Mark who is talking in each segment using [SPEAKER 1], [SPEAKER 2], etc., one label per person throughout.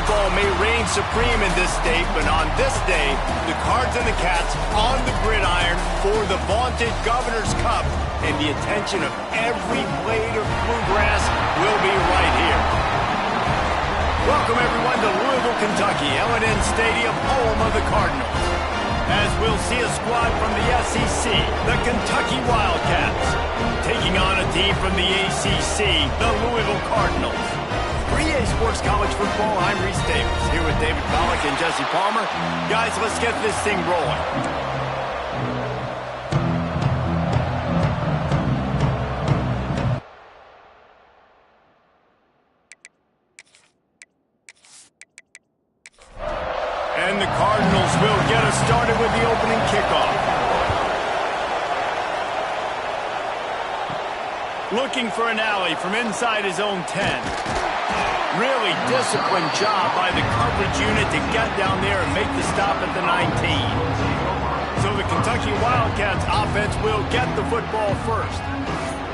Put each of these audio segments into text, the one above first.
[SPEAKER 1] football may reign supreme in this state, but on this day, the Cards and the Cats on the gridiron for the vaunted Governor's Cup, and the attention of every blade of bluegrass will be right here. Welcome, everyone, to Louisville, Kentucky, L&N Stadium, home of the Cardinals. As we'll see a squad from the SEC, the Kentucky Wildcats, taking on a team from the ACC, the Louisville Cardinals. 3A Sports College Football, I'm Reese Davis, here with David Pollack and Jesse Palmer. Guys, let's get this thing rolling. And the Cardinals will get us started with the opening kickoff. Looking for an alley from inside his own 10. Really disciplined job by the coverage unit to get down there and make the stop at the 19. So the Kentucky Wildcats offense will get the football first.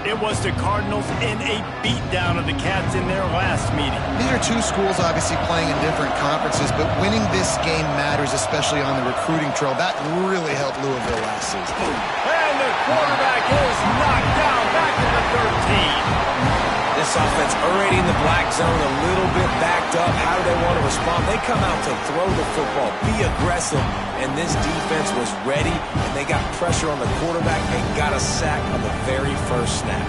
[SPEAKER 1] It was the Cardinals in a beatdown of the Cats in their last meeting.
[SPEAKER 2] These are two schools obviously playing in different conferences, but winning this game matters, especially on the recruiting trail. That really helped Louisville last season.
[SPEAKER 1] And the quarterback is knocked down back to the 13.
[SPEAKER 3] This offense already in the black zone, a little bit backed up. How do they want to respond? They come out to throw the football, be aggressive, and this defense was ready, and they got pressure on the quarterback and got a sack on the very first snap.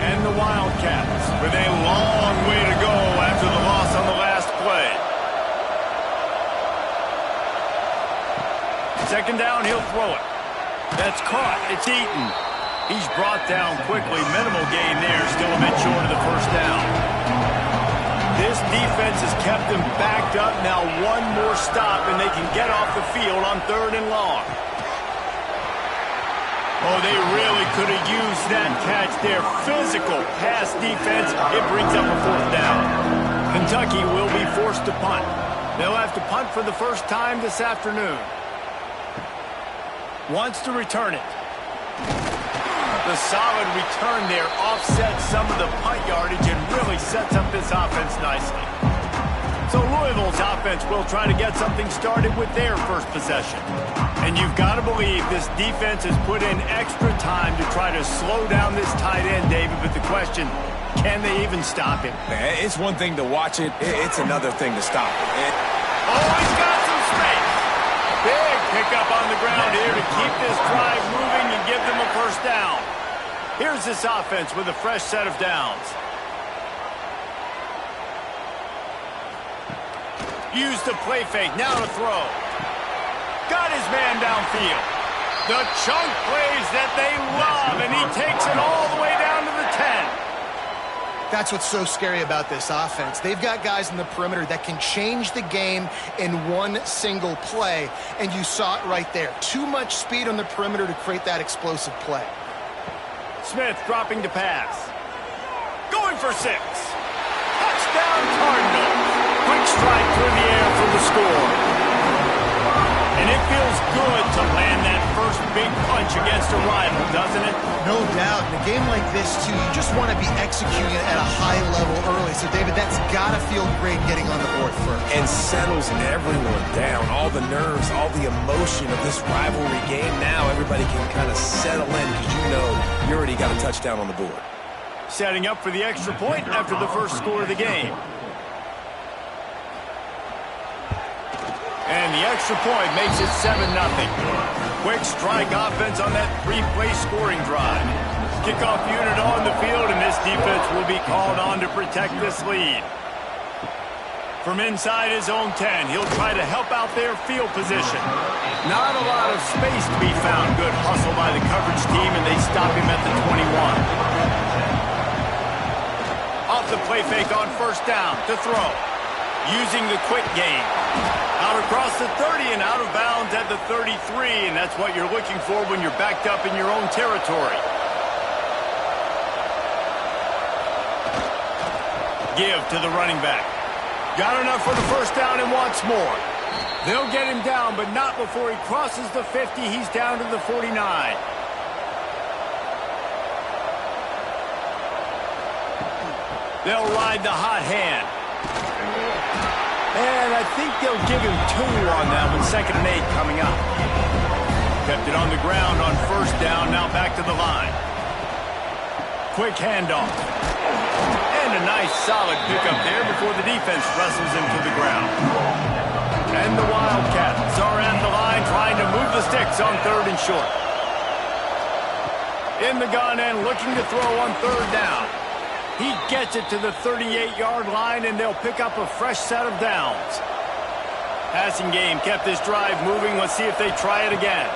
[SPEAKER 1] And the Wildcats with a long way to go after the loss on the last play. Second down, he'll throw it. That's caught. It's Eaton. He's brought down quickly. Minimal gain there. Still a bit short of the first down. This defense has kept them backed up. Now one more stop, and they can get off the field on 3rd and long. Oh, they really could have used that catch there. Physical pass defense. It brings up a 4th down. Kentucky will be forced to punt. They'll have to punt for the first time this afternoon. Wants to return it. The solid return there offsets some of the punt yardage and really sets up this offense nicely. So Louisville's offense will try to get something started with their first possession. And you've got to believe this defense has put in extra time to try to slow down this tight end, David. But the question, can they even stop him?
[SPEAKER 3] It's one thing to watch it. It's another thing to stop it.
[SPEAKER 1] Oh, he's got some space. Big pickup on the ground here to keep this drive moving and give them a first down. Here's this offense with a fresh set of downs. Use the play fake, now to throw. Got his man downfield. The chunk plays that they love, and he takes it all the way down to the 10.
[SPEAKER 2] That's what's so scary about this offense. They've got guys in the perimeter that can change the game in one single play, and you saw it right there. Too much speed on the perimeter to create that explosive play.
[SPEAKER 1] Smith dropping to pass. Going for 6. Touchdown Cardinals. Quick strike through the air for the score. And it feels good to land that first big punch against a rival, doesn't it?
[SPEAKER 2] No doubt. In a game like this, too, you just want to be executing it at a high level early. So, David, that's got to feel great getting on the board first.
[SPEAKER 3] And settles everyone down. All the nerves, all the emotion of this rivalry game. Now everybody can kind of settle in because you know you already got a touchdown on the board.
[SPEAKER 1] Setting up for the extra point after the first score of the game. And the extra point makes it 7-0. Quick strike offense on that 3-play scoring drive. Kickoff unit on the field, and this defense will be called on to protect this lead. From inside his own 10, he'll try to help out their field position. Not a lot of space to be found. Good hustle by the coverage team, and they stop him at the 21. Off the play fake on first down to throw. Using the quick game. Out across the 30 and out of bounds at the 33, and that's what you're looking for when you're backed up in your own territory. Give to the running back. Got enough for the first down and wants more. They'll get him down, but not before he crosses the 50. He's down to the 49. They'll ride the hot hand. And I think they'll give him 2 on that one. 2nd and 8 coming up. Kept it on the ground on 1st down. Now back to the line. Quick handoff. And a nice solid pickup there before the defense wrestles him to the ground. And the Wildcats are at the line trying to move the sticks on 3rd and short. In the gun and looking to throw on 3rd down. He gets it to the 38-yard line, and they'll pick up a fresh set of downs. Passing game kept this drive moving. Let's see if they try it again.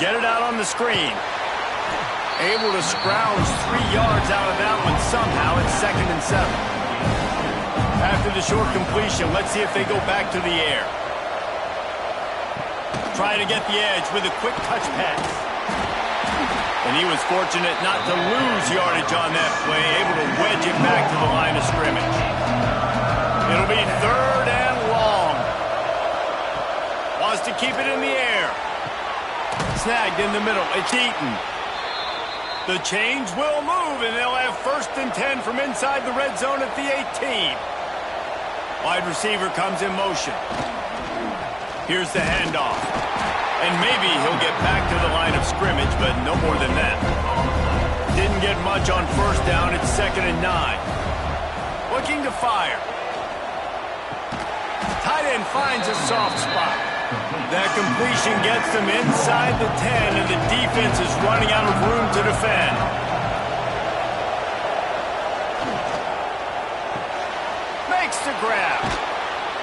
[SPEAKER 1] Get it out on the screen. Able to scrounge 3 yards out of that one somehow. It's 2nd and 7. After the short completion, let's see if they go back to the air. Try to get the edge with a quick touch pass. And he was fortunate not to lose yardage on that play, able to wedge it back to the line of scrimmage. It'll be 3rd and long. Wants to keep it in the air. Snagged in the middle. It's Eaton. The change will move, and they'll have 1st and 10 from inside the red zone at the 18. Wide receiver comes in motion. Here's the handoff. And maybe he'll get back to the line of scrimmage, but no more than that. Didn't get much on 1st down. It's 2nd and 9. Looking to fire. Tight end finds a soft spot. That completion gets them inside the 10, and the defense is running out of room to defend. Makes the grab.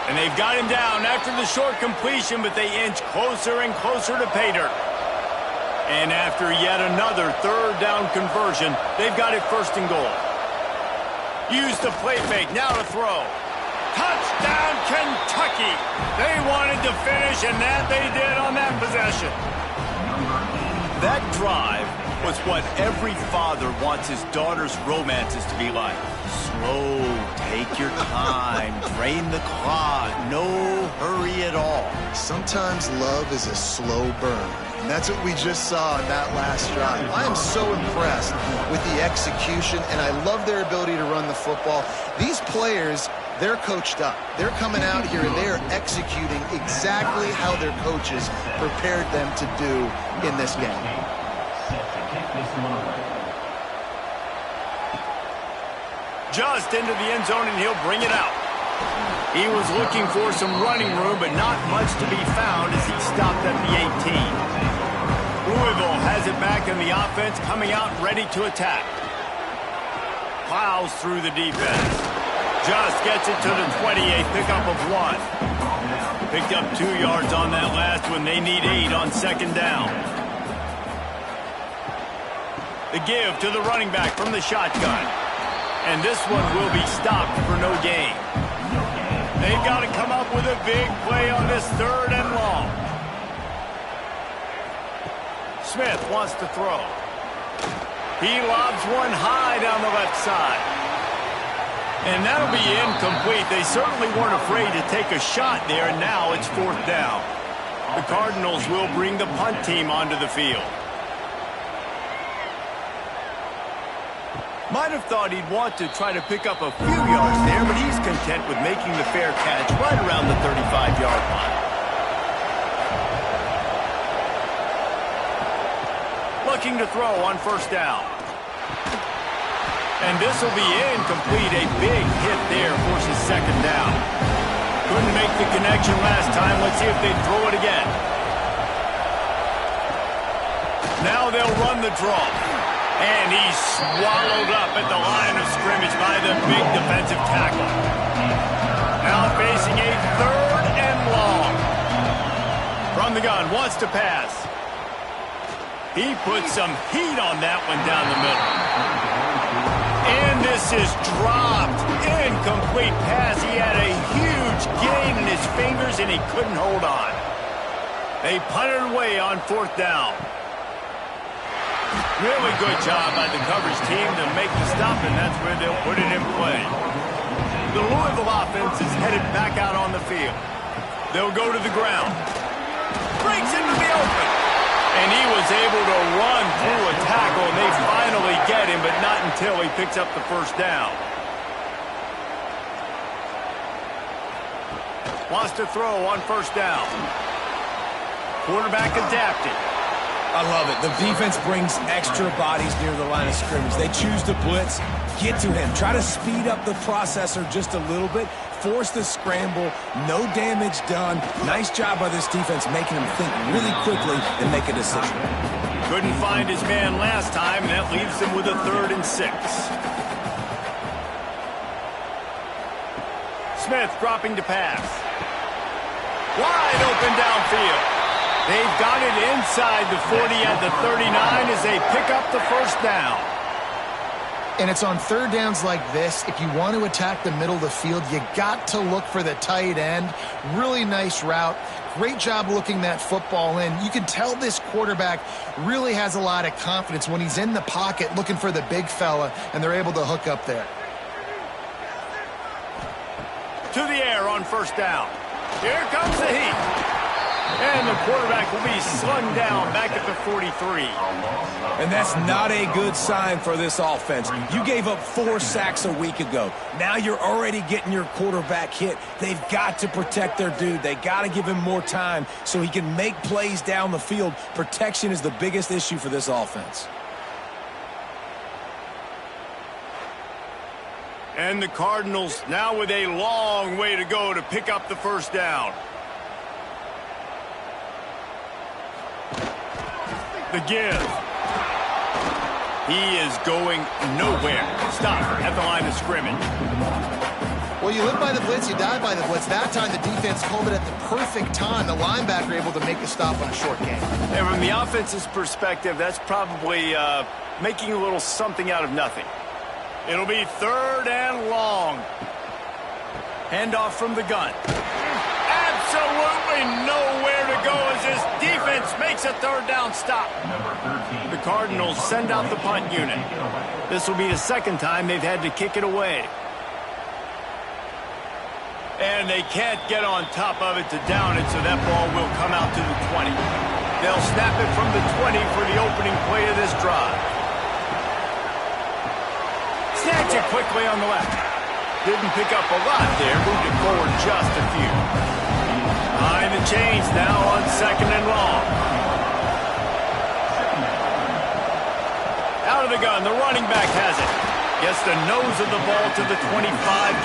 [SPEAKER 1] And they've got him down after the short completion, but they inch closer and closer to pay dirt. And after yet another 3rd down conversion, they've got it 1st and goal. Use the play fake, now to throw. Touchdown, Kentucky! They wanted to finish, and that they did on that possession. That drive was what every father wants his daughter's romances to be like. Slow, take your time, drain the clock, no hurry at all.
[SPEAKER 2] Sometimes love is a slow burn, and that's what we just saw in that last drive. I am so impressed with the execution, and I love their ability to run the football. These players, they're coached up. They're coming out here, and they're executing exactly how their coaches prepared them to do in this game.
[SPEAKER 1] Just into the end zone, and he'll bring it out. He was looking for some running room, but not much to be found as he stopped at the 18. Louisville has it back in the offense, coming out ready to attack. Plows through the defense. Just gets it to the 28, pickup of 1. Picked up 2 yards on that last one. They need 8 on 2nd down. The give to the running back from the shotgun. And this one will be stopped for no gain. They've got to come up with a big play on this 3rd and long. Smith wants to throw. He lobs one high down the left side. And that'll be incomplete. They certainly weren't afraid to take a shot there, and now it's 4th down. The Cardinals will bring the punt team onto the field. Might have thought he'd want to try to pick up a few yards there, but he's content with making the fair catch right around the 35-yard line. Looking to throw on 1st down. And this will be incomplete. A big hit there forces 2nd down. Couldn't make the connection last time. Let's see if they throw it again. Now they'll run the draw. And he's swallowed up at the line of scrimmage by the big defensive tackle. Now facing a 3rd and long. From the gun, wants to pass. He puts some heat on that one down the middle. And this is dropped. Incomplete pass. He had a huge gain in his fingers, and he couldn't hold on. They punted away on 4th down. Really good job by the coverage team to make the stop, and that's where they'll put it in play. The Louisville offense is headed back out on the field. They'll go to the ground. Breaks into the open. And he was able to run through a tackle, and they finally get him, but not until he picks up the first down. Wants to throw on first down. Quarterback adapted.
[SPEAKER 3] I love it. The defense brings extra bodies near the line of scrimmage. They choose to blitz, get to him, try to speed up the processor just a little bit, force the scramble, no damage done. Nice job by this defense making him think really quickly and make a decision.
[SPEAKER 1] Couldn't find his man last time, and that leaves him with a 3rd and 6. Smith dropping to pass. Wide open downfield. They've got it inside the 40 at the 39 as they pick up the first down.
[SPEAKER 2] And it's on 3rd downs like this. If you want to attack the middle of the field, you got to look for the tight end. Really nice route. Great job looking that football in. You can tell this quarterback really has a lot of confidence when he's in the pocket looking for the big fella, and they're able to hook up there.
[SPEAKER 1] To the air on first down. Here comes the heat. And the quarterback will be slung down back at the 43.
[SPEAKER 3] And that's not a good sign for this offense. You gave up 4 sacks a week ago. Now you're already getting your quarterback hit. They've got to protect their dude. They got to give him more time so he can make plays down the field. Protection is the biggest issue for this offense.
[SPEAKER 1] And the Cardinals now with a long way to go to pick up the first down. The give. He is going nowhere. Stop at the line of scrimmage.
[SPEAKER 2] Well, you live by the blitz, you die by the blitz. That time the defense called it at the perfect time. The linebacker able to make a stop on a short game.
[SPEAKER 1] And from the offense's perspective, that's probably making a little something out of nothing. It'll be 3rd and long. Handoff from the gun. Absolutely nowhere to go as this defense makes a 3rd down stop. The Cardinals send out the punt unit. This will be the 2nd time they've had to kick it away. And they can't get on top of it to down it, so that ball will come out to the 20. They'll snap it from the 20 for the opening play of this drive. Snatch it quickly on the left. Didn't pick up a lot there, moved it forward just a few. Behind the chains now on 2nd and long. Out of the gun, the running back has it. Gets the nose of the ball to the 25,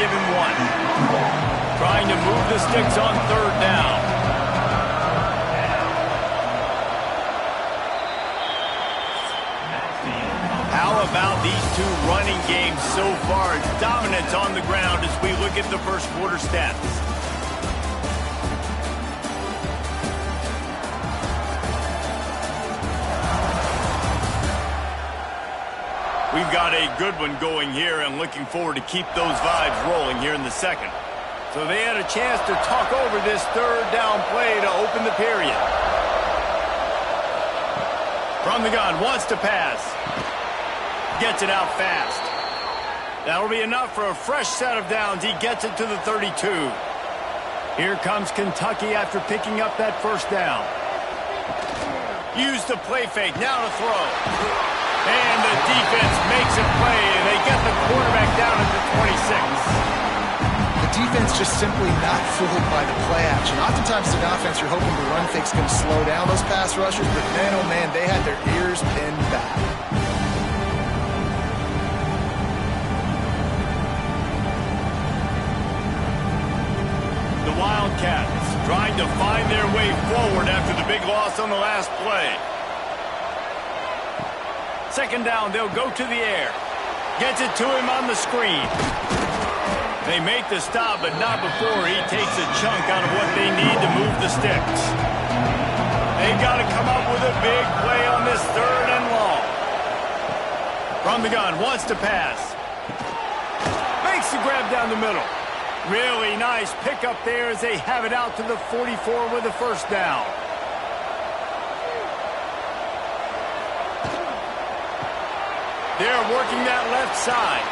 [SPEAKER 1] give him 1. Trying to move the sticks on 3rd down. How about these two running games so far? Dominance on the ground as we look at the first quarter stats. We've got a good one going here and looking forward to keep those vibes rolling here in the 2nd. So they had a chance to talk over this 3rd down play to open the period. From the gun, wants to pass. Gets it out fast. That'll be enough for a fresh set of downs. He gets it to the 32. Here comes Kentucky after picking up that first down. Use the play fake, now to throw. And the defense makes a play, and they get the quarterback down at the 26.
[SPEAKER 2] The defense just simply not fooled by the play action. Oftentimes in offense, you're hoping the run fake's going to slow down those pass rushers, but man, oh man, they had their ears pinned back.
[SPEAKER 1] The Wildcats trying to find their way forward after the big loss on the last play. 2nd down, they'll go to the air. Gets it to him on the screen. They make the stop, but not before he takes a chunk out of what they need to move the sticks. They've got to come up with a big play on this 3rd and long. From the gun, wants to pass. Makes the grab down the middle. Really nice pickup there as they have it out to the 44 with the first down. They're working that left side.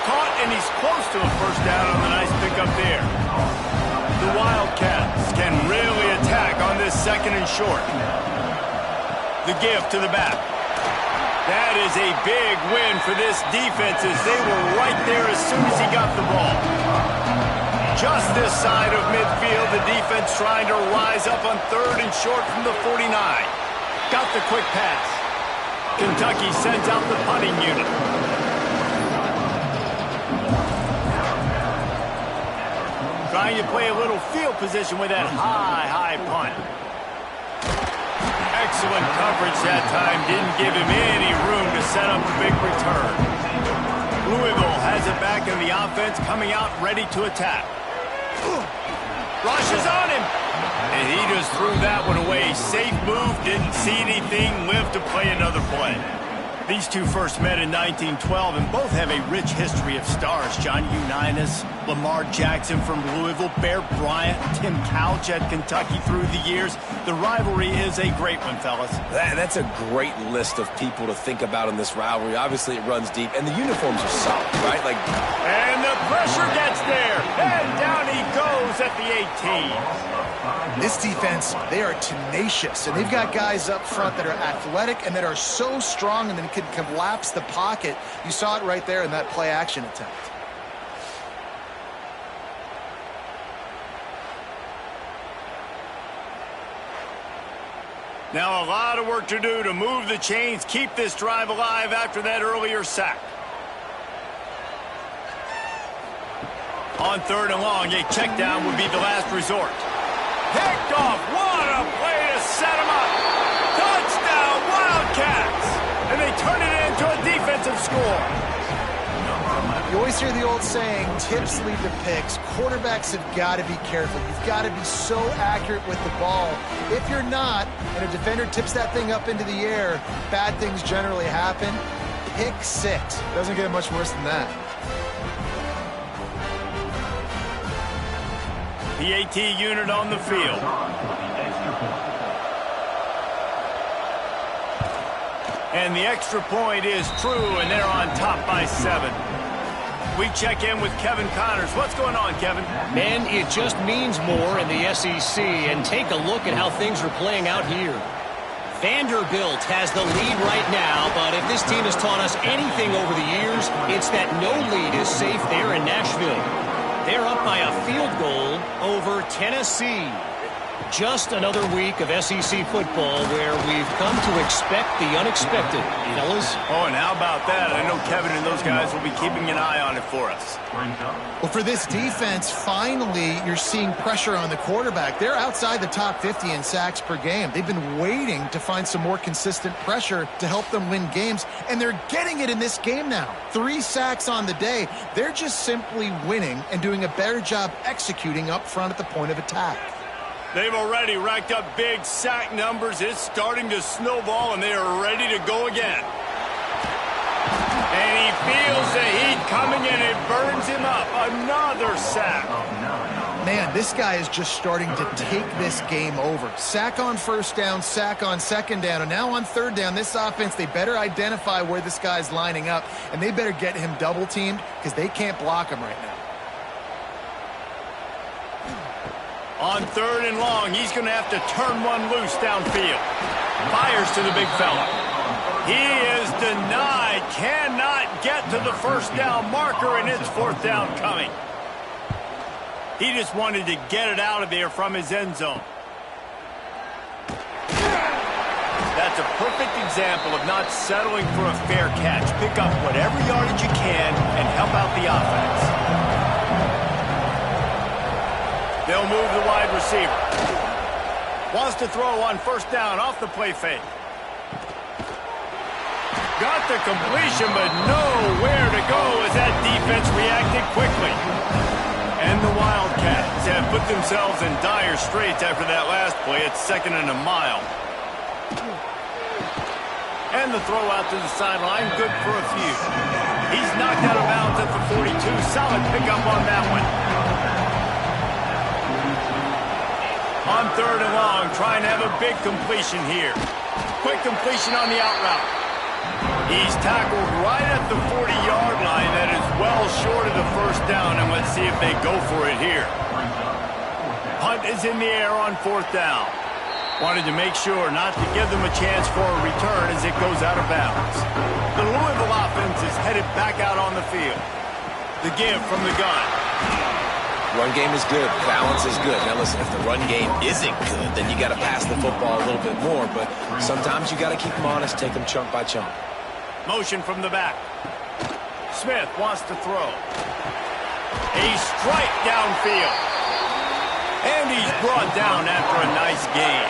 [SPEAKER 1] Caught, and he's close to a first down on the nice pickup there. The Wildcats can really attack on this 2nd and short. The give to the back. That is a big win for this defense as they were right there as soon as he got the ball. Just this side of midfield, the defense trying to rise up on 3rd and short from the 49. Got the quick pass. Kentucky sends out the punting unit. Trying to play a little field position with that high punt. Excellent coverage that time. Didn't give him any room to set up the big return. Louisville has it back in the offense, coming out ready to attack. Rushes on him. And he just threw that one away. Safe move, didn't see anything, lived to play another play. These two first met in 1912 and both have a rich history of stars. Johnny Unitas, Lamar Jackson from Louisville, Bear Bryant, Tim Couch at Kentucky through the years. The rivalry is a great one, fellas.
[SPEAKER 3] That's a great list of people to think about in this rivalry. Obviously, it runs deep, and the uniforms are solid, right?
[SPEAKER 1] And the pressure gets there, and down he goes at the 18.
[SPEAKER 2] This defense, they are tenacious, and they've got guys up front that are athletic and that are so strong and then can collapse the pocket. You saw it right there in that play-action attempt.
[SPEAKER 1] Now a lot of work to do to move the chains, keep this drive alive after that earlier sack. On 3rd and long, a check down would be the last resort. Picked off. What a play to set him up. Touchdown, Wildcats. And they turn it into a defensive score.
[SPEAKER 2] You always hear the old saying, tips lead to picks. Quarterbacks have got to be careful. You've got to be so accurate with the ball. If you're not, and a defender tips that thing up into the air, bad things generally happen. Pick 6. Doesn't get much worse than that.
[SPEAKER 1] The AT unit on the field. And the extra point is true, and they're on top by 7. We check in with Kevin Connors. What's going on, Kevin?
[SPEAKER 4] Man, it just means more in the SEC, and take a look at how things are playing out here. Vanderbilt has the lead right now, but if this team has taught us anything over the years, it's that no lead is safe there in Nashville. They're up by a field goal over Tennessee. Just another week of SEC football where we've come to expect the unexpected, fellas.
[SPEAKER 1] Oh, and how about that? I know Kevin and those guys will be keeping an eye on it for us.
[SPEAKER 2] Well, for this defense, finally, you're seeing pressure on the quarterback. They're outside the top 50 in sacks per game. They've been waiting to find some more consistent pressure to help them win games, and they're getting it in this game now. 3 sacks on the day. They're just simply winning and doing a better job executing up front at the point of attack.
[SPEAKER 1] They've already racked up big sack numbers. It's starting to snowball, and they are ready to go again. And he feels the heat coming, and it burns him up. Another sack.
[SPEAKER 2] Man, this guy is just starting to take this game over. Sack on first down, sack on second down, and now on third down, this offense, they better identify where this guy's lining up, and they better get him double-teamed because they can't block him right now.
[SPEAKER 1] On 3rd and long, he's going to have to turn one loose downfield. Fires to the big fella. He is denied. Cannot get to the first down marker, and it's 4th down coming. He just wanted to get it out of there from his end zone. That's a perfect example of not settling for a fair catch. Pick up whatever yardage you can and help out the offense. They'll move the wide receiver. Wants to throw on first down off the play fake. Got the completion, but nowhere to go as that defense reacted quickly. And the Wildcats have put themselves in dire straits after that last play. It's 2nd and a mile. And the throw out to the sideline, good for a few. He's knocked out of bounds at the 42. Solid pickup on that one. On 3rd and long, trying to have a big completion here. Quick completion on the out route. He's tackled right at the 40-yard line. That is well short of the first down, and let's see if they go for it here. Punt is in the air on 4th down. Wanted to make sure not to give them a chance for a return as it goes out of bounds. The Louisville offense is headed back out on the field. The give from the gun.
[SPEAKER 3] Run game is good. Balance is good. Now listen, if the run game isn't good, then you got to pass the football a little bit more. But sometimes you got to keep them honest, take them chunk by chunk.
[SPEAKER 1] Motion from the back. Smith wants to throw. A strike downfield. And he's brought down after a nice gain.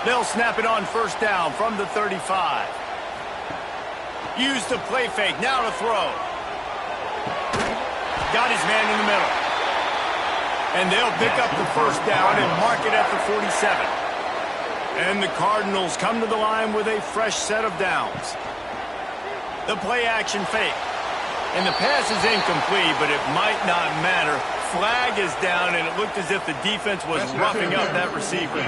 [SPEAKER 1] They'll snap it on first down from the 35. Use the play fake. Now to throw. Got his man in the middle. And they'll pick up the first down and mark it at the 47. And the Cardinals come to the line with a fresh set of downs. The play action fake. And the pass is incomplete, but it might not matter. Flag is down, and it looked as if the defense was roughing up that receiver.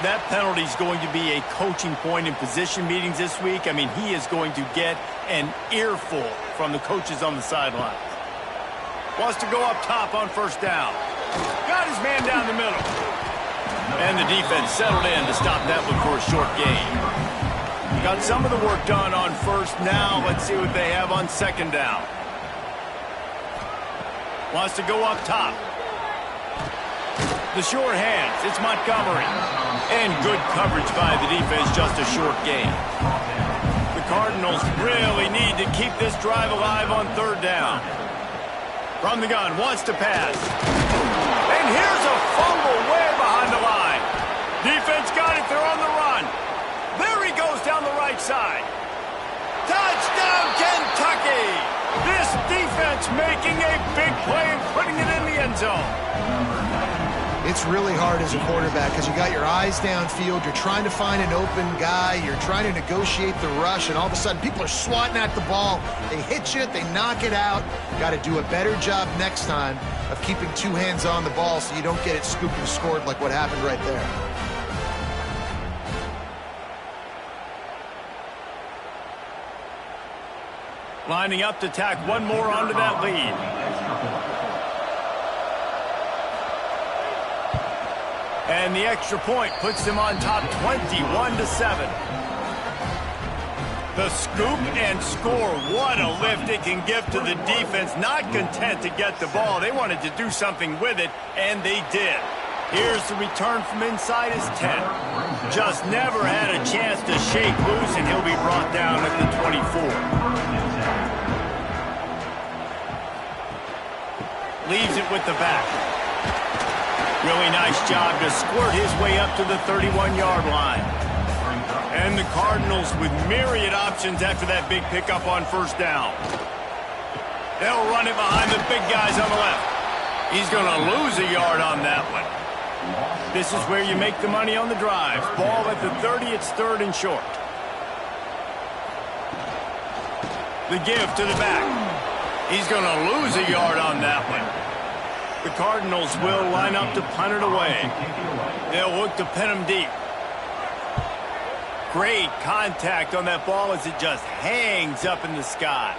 [SPEAKER 1] That penalty is going to be a coaching point in position meetings this week. I mean, he is going to get an earful from the coaches on the sideline. Wants to go up top on first down. Got his man down the middle. And the defense settled in to stop that one for a short gain. Got some of the work done on first. Now let's see what they have on second down. Wants to go up top. The short hands. It's Montgomery. And good coverage by the defense, just a short gain. The Cardinals really need to keep this drive alive on third down. From the gun, wants to pass. And here's a fumble way behind the line. Defense got it, they're on the run. There he goes down the right side. Touchdown, Kentucky! This defense making a big play and putting it in the end zone.
[SPEAKER 2] It's really hard as a quarterback because you got your eyes downfield. You're trying to find an open guy. You're trying to negotiate the rush, and all of a sudden people are swatting at the ball. They hit you. They knock it out. Got to do a better job next time of keeping two hands on the ball so you don't get it scooped and scored like what happened right there.
[SPEAKER 1] Lining up to tack one more onto that lead. And the extra point puts them on top 21-7. The scoop and score. What a lift it can give to the defense. Not content to get the ball. They wanted to do something with it, and they did. Here's the return from inside his 10. Just never had a chance to shake loose, and he'll be brought down at the 24. Leaves it with the back. Really nice job to squirt his way up to the 31-yard line. And the Cardinals with myriad options after that big pickup on first down. They'll run it behind the big guys on the left. He's going to lose a yard on that one. This is where you make the money on the drives. Ball at the 30, it's third and short. The give to the back. He's going to lose a yard on that one. The Cardinals will line up to punt it away. They'll look to pin him deep. Great contact on that ball as it just hangs up in the sky.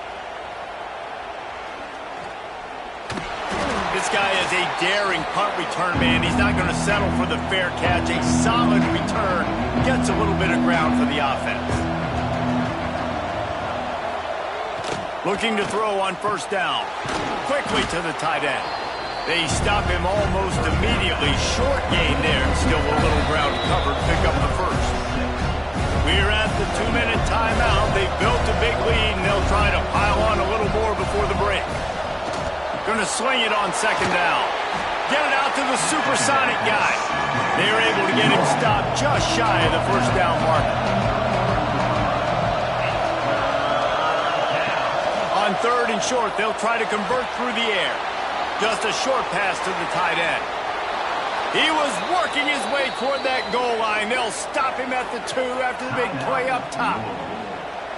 [SPEAKER 1] This guy is a daring punt return man. He's not going to settle for the fair catch. A solid return. Gets a little bit of ground for the offense. Looking to throw on first down. Quickly to the tight end. They stop him almost immediately. Short gain there, and still a little ground covered. Pick up the first. We're at the 2-minute timeout. They've built a big lead, and they'll try to pile on a little more before the break. Going to sling it on second down. Get it out to the supersonic guy. They're able to get him stopped just shy of the first down marker. On third and short, they'll try to convert through the air. Just a short pass to the tight end. He was working his way toward that goal line. They'll stop him at the 2 after the big play up top.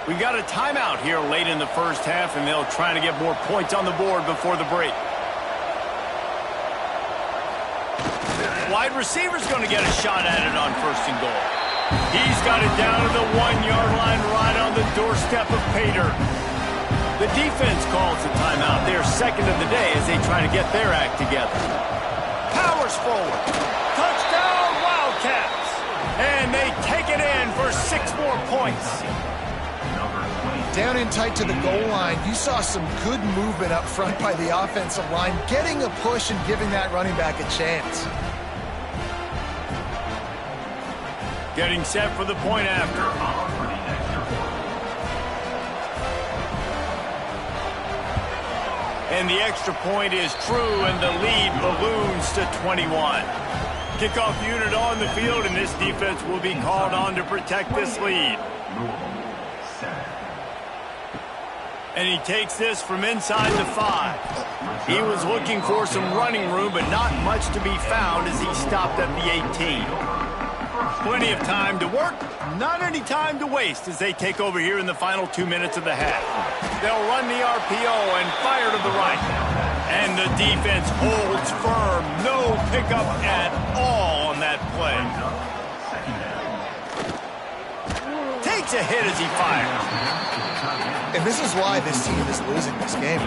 [SPEAKER 1] We got a timeout here late in the first half, and they'll try to get more points on the board before the break. Wide receiver's going to get a shot at it on first and goal. He's got it down to the 1-yard line right on the doorstep of pay dirt. The defense calls the timeout. They're second of the day as they try to get their act together. Powers forward. Touchdown, Wildcats. And they take it in for 6 more points.
[SPEAKER 2] Down in tight to the goal line, you saw some good movement up front by the offensive line, getting a push and giving that running back a chance.
[SPEAKER 1] Getting set for the point after. And the extra point is true, and the lead balloons to 21. Kickoff unit on the field, and this defense will be called on to protect this lead. And he takes this from inside the 5. He was looking for some running room, but not much to be found as he stopped at the 18. Plenty of time to work, not any time to waste as they take over here in the final 2 minutes of the half. They'll run the RPO and fire to the right. And the defense holds firm. No pickup at all on that play. Takes a hit as he fires.
[SPEAKER 2] And this is why this team is losing this game.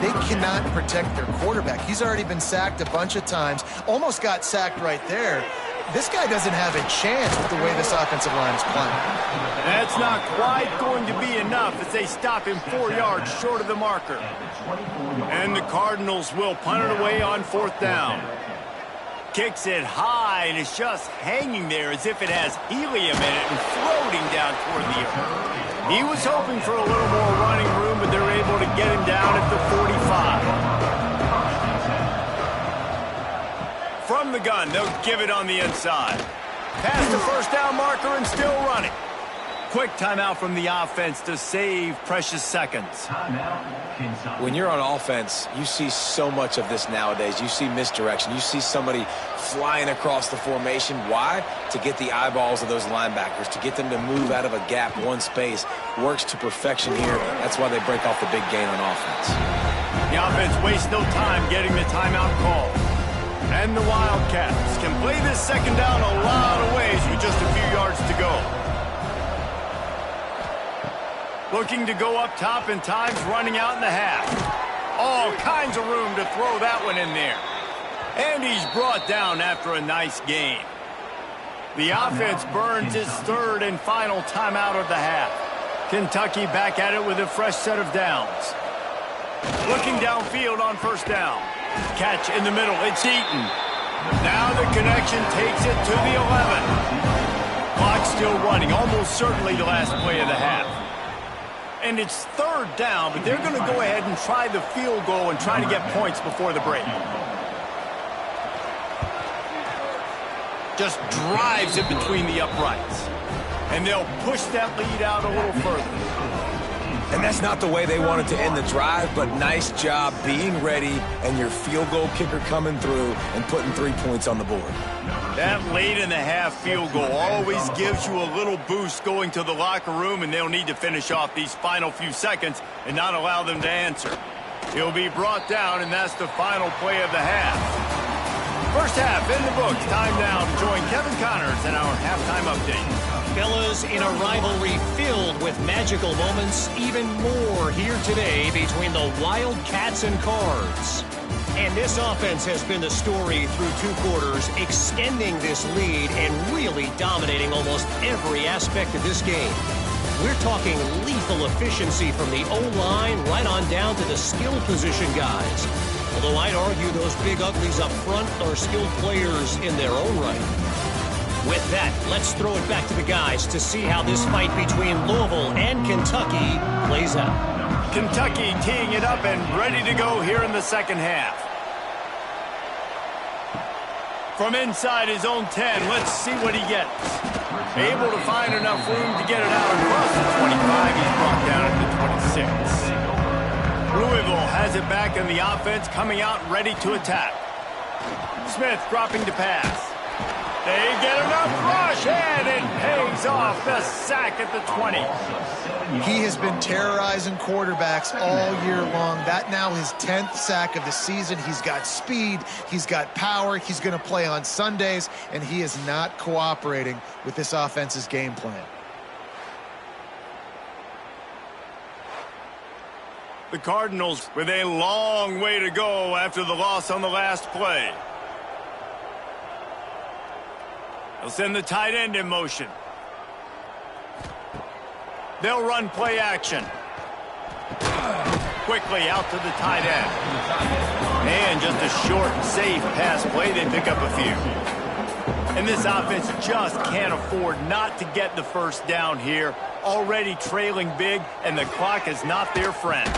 [SPEAKER 2] They cannot protect their quarterback. He's already been sacked a bunch of times, almost got sacked right there. This guy doesn't have a chance with the way this offensive line is playing.
[SPEAKER 1] That's not quite going to be enough as they stop him 4 yards short of the marker. And the Cardinals will punt it away on 4th down. Kicks it high, and it's just hanging there as if it has helium in it and floating down toward the earth. He was hoping for a little more running room, but they're able to get him down at the 45. From the gun, they'll give it on the inside. Past the first down marker and still running. Quick timeout from the offense to save precious seconds.
[SPEAKER 3] When you're on offense, you see so much of this nowadays. You see misdirection. You see somebody flying across the formation. Why? To get the eyeballs of those linebackers, to get them to move out of a gap one space. Works to perfection here. That's why they break off the big gain on offense.
[SPEAKER 1] The offense wastes no time getting the timeout call. And the Wildcats can play this second down a lot of ways with just a few yards to go. Looking to go up top and times running out in the half. All kinds of room to throw that one in there. And he's brought down after a nice gain. The offense burns its 3rd and final timeout of the half. Kentucky back at it with a fresh set of downs. Looking downfield on 1st down. Catch in the middle. It's Eaton. Now the connection takes it to the 11. Clock still running. Almost certainly the last play of the half. And it's 3rd down, but they're going to go ahead and try the field goal and try to get points before the break. Just drives it between the uprights. And they'll push that lead out a little further.
[SPEAKER 3] And that's not the way they wanted to end the drive, but nice job being ready and your field goal kicker coming through and putting 3 points on the board.
[SPEAKER 1] That late in the half field goal always gives you a little boost going to the locker room, and they'll need to finish off these final few seconds and not allow them to answer. He'll be brought down, and that's the final play of the half. First half in the books. Time now to join Kevin Connors in our halftime update.
[SPEAKER 4] Fellas, in a rivalry filled with magical moments, even more here today between the Wildcats and Cards. And this offense has been the story through 2 quarters, extending this lead and really dominating almost every aspect of this game. We're talking lethal efficiency from the O-line right on down to the skill position guys. Although I'd argue those big uglies up front are skilled players in their own right. With that, let's throw it back to the guys to see how this fight between Louisville and Kentucky plays out.
[SPEAKER 1] Kentucky teeing it up and ready to go here in the second half. From inside his own 10, let's see what he gets. Able to find enough room to get it out across the 25. He's brought down at the 26. Louisville has it back in the offense, coming out ready to attack. Smith dropping to pass. They get enough rush, and it pays off. The sack at the 20.
[SPEAKER 2] He has been terrorizing quarterbacks all year long. That now his 10th sack of the season. He's got speed. He's got power. He's going to play on Sundays, and he is not cooperating with this offense's game plan.
[SPEAKER 1] The Cardinals with a long way to go after the loss on the last play. They'll send the tight end in motion. They'll run play action. Quickly out to the tight end. And just a short, safe pass play. They pick up a few. And this offense just can't afford not to get the first down here. Already trailing big, and the clock is not their friend.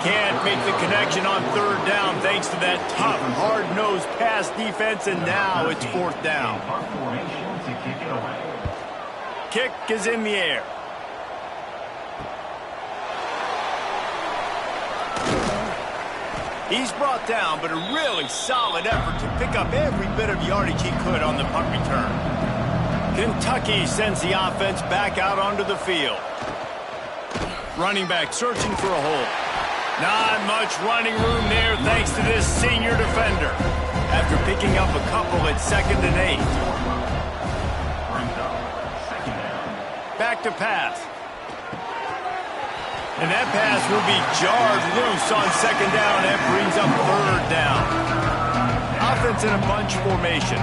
[SPEAKER 1] Can't make the connection on third down thanks to that tough, hard-nosed pass defense, and now it's fourth down. Kick is in the air. He's brought down, but a really solid effort to pick up every bit of yardage he could on the punt return. Kentucky sends the offense back out onto the field. Running back searching for a hole. Not much running room there thanks to this senior defender. After picking up a couple at 2nd and 8. Back to pass. And that pass will be jarred loose on 2nd down. That brings up 3rd down. Offense in a bunch formation.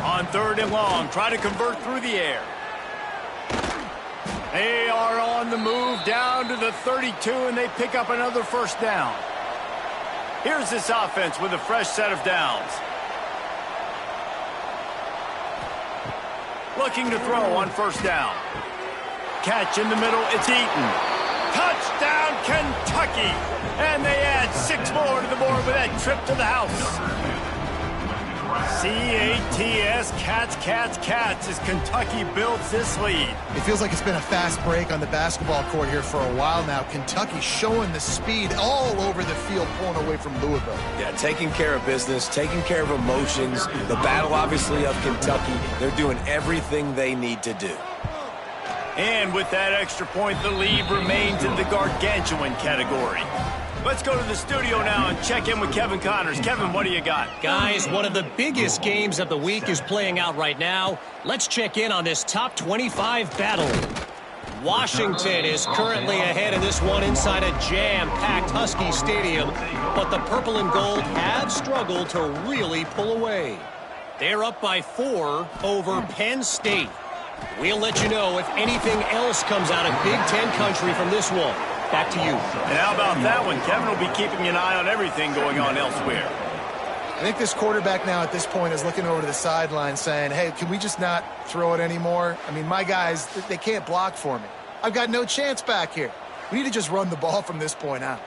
[SPEAKER 1] On 3rd and long, try to convert through the air. They are on the move down to the 32, and they pick up another first down. Here's this offense with a fresh set of downs. Looking to throw on first down. Catch in the middle, it's Eaton. Touchdown, Kentucky! And they add 6 more to the board with that trip to the house. C-A-T-S, Cats, as Kentucky builds this lead.
[SPEAKER 2] It feels like it's been a fast break on the basketball court here for a while now. Kentucky showing the speed all over the field, pulling away from Louisville.
[SPEAKER 3] Yeah, taking care of business, taking care of emotions. The battle, obviously, of Kentucky. They're doing everything they need to do.
[SPEAKER 1] And with that extra point, the lead remains in the gargantuan category. Let's go to the studio now and check in with Kevin Connors. Kevin, what do you got?
[SPEAKER 4] Guys, one of the biggest games of the week is playing out right now. Let's check in on this top 25 battle. Washington is currently ahead in this one inside a jam-packed Husky Stadium, but the purple and gold have struggled to really pull away. They're up by 4 over Penn State. We'll let you know if anything else comes out of Big Ten country from this one. Back to you.
[SPEAKER 1] And how about that one? Kevin will be keeping an eye on everything going on elsewhere.
[SPEAKER 2] I think this quarterback now at this point is looking over to the sideline saying, hey, can we just not throw it anymore? I mean, my guys, they can't block for me. I've got no chance back here. We need to just run the ball from this point out.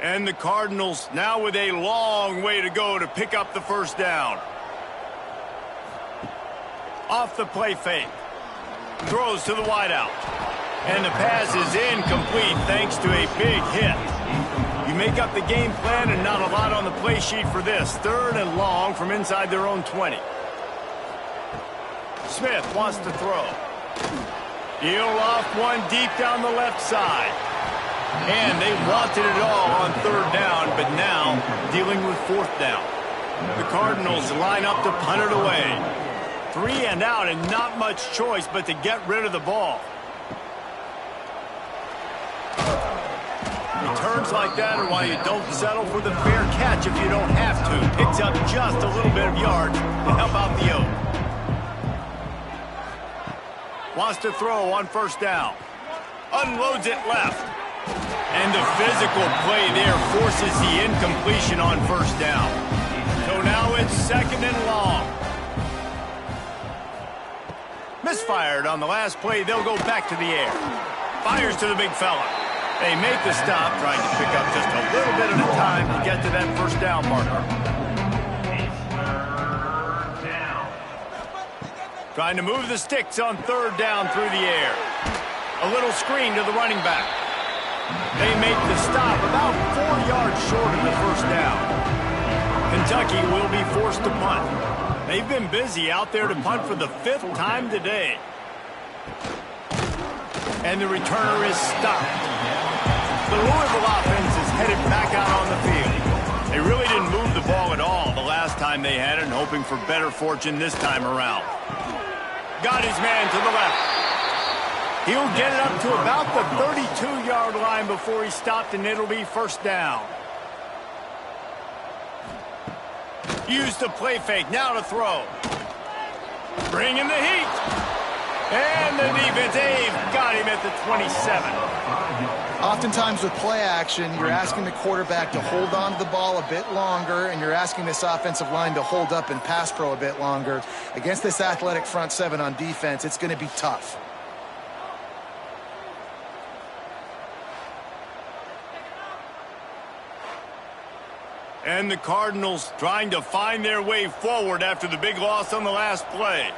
[SPEAKER 1] And the Cardinals now with a long way to go to pick up the first down. Off the play fake. Throws to the wideout. And the pass is incomplete thanks to a big hit. You make up the game plan and not a lot on the play sheet for this. 3rd and long from inside their own 20. Smith wants to throw. He'll off one deep down the left side. And they wanted it all on 3rd down, but now dealing with 4th down. The Cardinals line up to punt it away. 3 and out and not much choice but to get rid of the ball. Returns like that are why you don't settle for the fair catch if you don't have to. Picks up just a little bit of yard to help out the Oak. Wants to throw on first down. Unloads it left. And the physical play there forces the incompletion on first down. So now it's 2nd and long. Misfired on the last play. They'll go back to the air. Fires to the big fella. They make the stop, trying to pick up just a little bit at a time to get to that first down marker. Trying to move the sticks on 3rd down through the air. A little screen to the running back. They make the stop about 4 yards short of the first down. Kentucky will be forced to punt. They've been busy out there to punt for the 5th time today. And the returner is stopped. The Louisville offense is headed back out on the field. They really didn't move the ball at all the last time they had it, and hoping for better fortune this time around. Got his man to the left. He'll get it up to about the 32-yard line before he stopped, and it'll be first down. Use the play fake. Now to throw. Bring in the heat. And the defense, they've got him at the 27.
[SPEAKER 2] Oftentimes with play action, you're asking the quarterback to hold on to the ball a bit longer, and you're asking this offensive line to hold up in pass pro a bit longer. Against this athletic front seven on defense, it's going to be tough.
[SPEAKER 1] And the Cardinals trying to find their way forward after the big loss on the last play.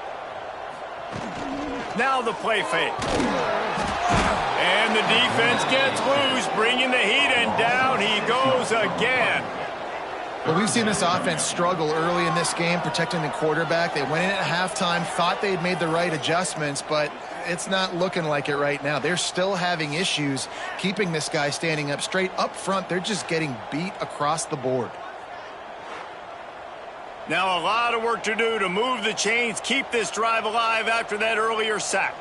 [SPEAKER 1] Now the play fake. And the defense gets loose, bringing the heat, and down he goes again.
[SPEAKER 2] Well, we've seen this offense struggle early in this game, protecting the quarterback. They went in at halftime, thought they'd made the right adjustments, but it's not looking like it right now. They're still having issues keeping this guy standing up straight. Up front, they're just getting beat across the board.
[SPEAKER 1] Now a lot of work to do to move the chains, keep this drive alive after that earlier sack.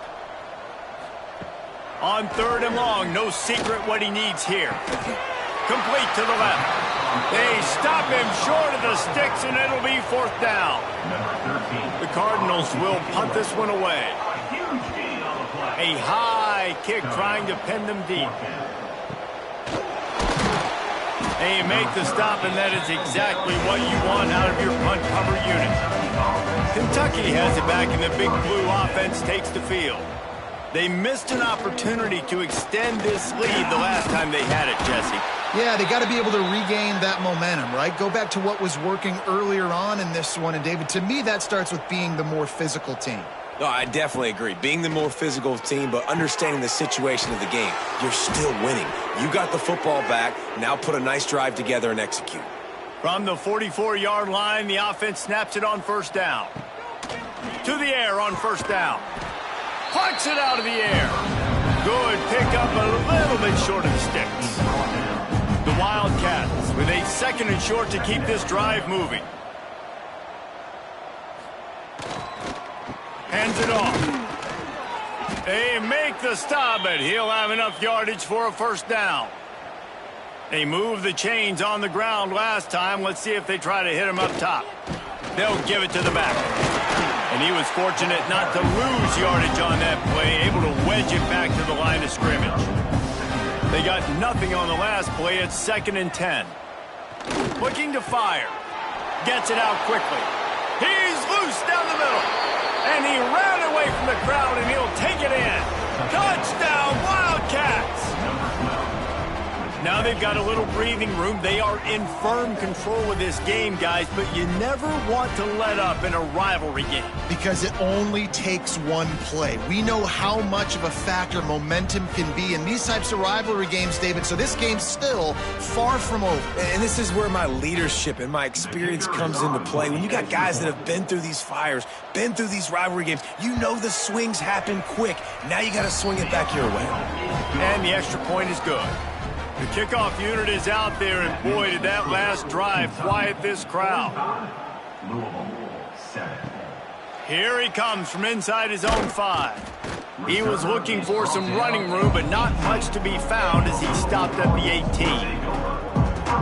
[SPEAKER 1] On 3rd and long, no secret what he needs here. Complete to the left. They stop him short of the sticks, and it'll be 4th down. The Cardinals will punt this one away. A high kick trying to pin them deep. They make the stop, and that is exactly what you want out of your punt cover unit. Kentucky has it back, and the Big Blue offense takes the field. They missed an opportunity to extend this lead the last time they had it, Jesse.
[SPEAKER 2] Yeah, they got to be able to regain that momentum, right? Go back to what was working earlier on in this one. And, David, to me, that starts with being the more physical team.
[SPEAKER 3] No, I definitely agree. Being the more physical team, but understanding the situation of the game. You're still winning. You got the football back. Now put a nice drive together and execute.
[SPEAKER 1] From the 44-yard line, the offense snaps it on 1st down. To the air on 1st down. Plucks it out of the air. Good pickup, a little bit short of the sticks. The Wildcats with a 2nd and short to keep this drive moving. Hands it off. They make the stop, but he'll have enough yardage for a 1st down. They moved the chains on the ground last time. Let's see if they try to hit him up top. They'll give it to the back. And he was fortunate not to lose yardage on that play, able to wedge it back to the line of scrimmage. They got nothing on the last play. It's 2nd and 10. Looking to fire. Gets it out quickly. He's loose down the middle. And he ran away from the crowd, and he'll take it in. Touchdown, Wildcats! Now they've got a little breathing room. They are in firm control of this game, guys, but you never want to let up in a rivalry game.
[SPEAKER 2] Because it only takes one play. We know how much of a factor momentum can be in these types of rivalry games, David, so this game's still far from over.
[SPEAKER 3] And this is where my leadership and my experience comes into play. When you got guys that have been through these fires, been through these rivalry games, you know the swings happen quick. Now you got to swing it back your way.
[SPEAKER 1] And the extra point is good. The kickoff unit is out there, and boy, did that last drive quiet this crowd. Here he comes from inside his own 5. He was looking for some running room, but not much to be found as he stopped at the 18.